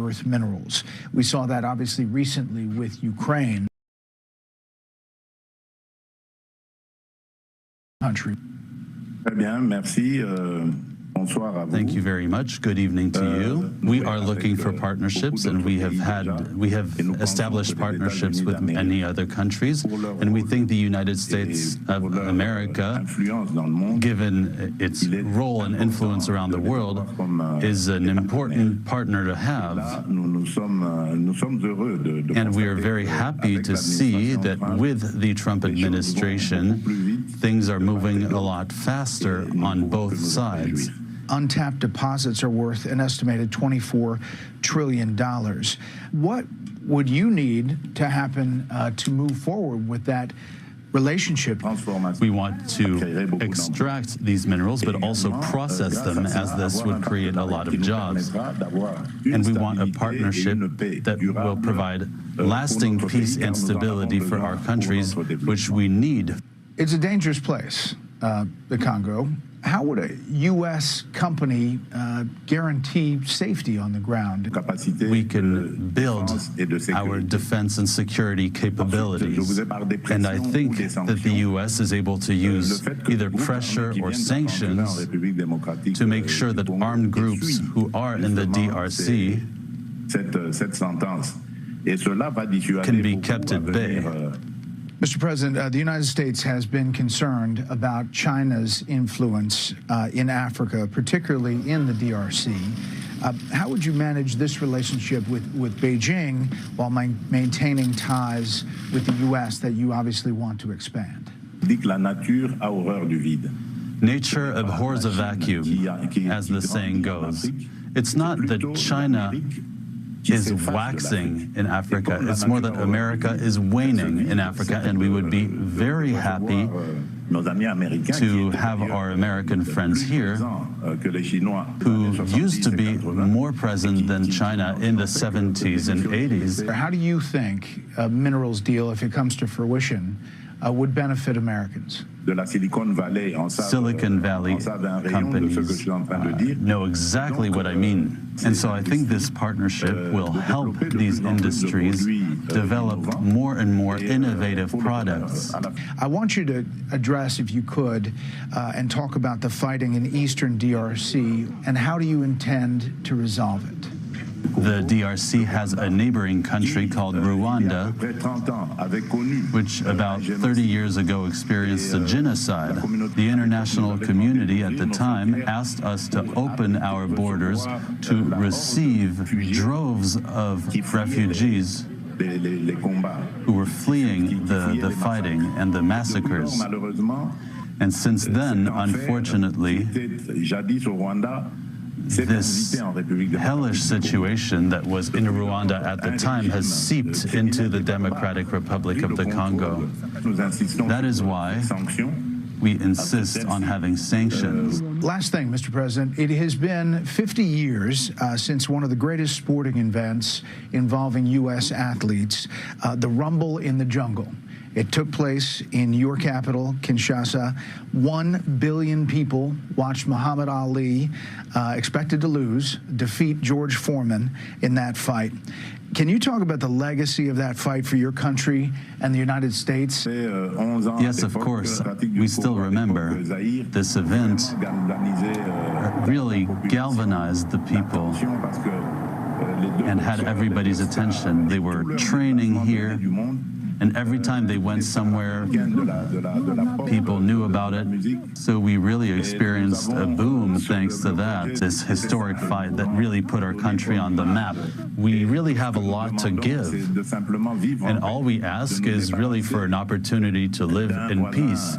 earth minerals. We saw that obviously recently with Ukraine. Country. Très bien, merci. Thank you very much. Good evening to you. We are looking for partnerships, and we have established partnerships with many other countries, and we think the United States of America, given its role and influence around the world, is an important partner to have. And we are very happy to see that with the Trump administration, things are moving a lot faster on both sides. Untapped deposits are worth an estimated $24 trillion. What would you need to happen to move forward with that relationship? We want to extract these minerals, but also process them, as this would create a lot of jobs. And we want a partnership that will provide lasting peace and stability for our countries, which we need. It's a dangerous place, the Congo. How would a U.S. company guarantee safety on the ground? We can build our defense and security capabilities. And I think that the U.S. is able to use either pressure or sanctions to make sure that armed groups who are in the DRC can be kept at bay. Mr. President, the United States has been concerned about China's influence in Africa, particularly in the DRC. How would you manage this relationship with Beijing while maintaining ties with the U.S. that you obviously want to expand? Nature abhors a vacuum, as the saying goes. It's not that China is waxing in Africa. It's more that America is waning in Africa, and we would be very happy to have our American friends here who used to be more present than China in the 70s and 80s. How do you think a minerals deal, if it comes to fruition, would benefit Americans? Silicon Valley companies know exactly what I mean. And so I think this partnership will help these industries develop more and more innovative products. I want you to address, if you could, and talk about the fighting in eastern DRC, and how do you intend to resolve it? The DRC has a neighboring country called Rwanda, which about 30 years ago experienced a genocide. The international community at the time asked us to open our borders to receive droves of refugees who were fleeing the fighting and the massacres. And since then, unfortunately, this hellish situation that was in Rwanda at the time has seeped into the Democratic Republic of the Congo. That is why we insist on having sanctions. Last thing, Mr. President, it has been 50 years since one of the greatest sporting events involving U.S. athletes, the Rumble in the Jungle. It took place in your capital, Kinshasa. 1 billion people watched Muhammad Ali, expected to lose, defeat George Foreman in that fight. Can you talk about the legacy of that fight for your country and the United States? Yes, of course. We still remember this event really galvanized the people and had everybody's attention. They were training here, and every time they went somewhere, people knew about it. So we really experienced a boom thanks to that, this historic fight that really put our country on the map. We really have a lot to give. And all we ask is really for an opportunity to live in peace.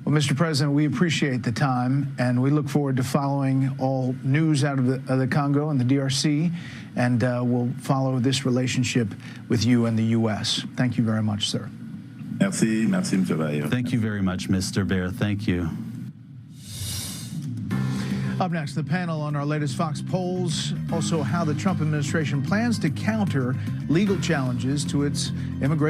Well, Mr. President, we appreciate the time, and we look forward to following all news out of the Congo and the DRC, and we'll follow this relationship with you and the U.S. Thank you very much, sir. Merci, merci, Mr. Bayer. Thank you very much, Mr. Baer. Thank you. Up next, the panel on our latest Fox polls, also how the Trump administration plans to counter legal challenges to its immigration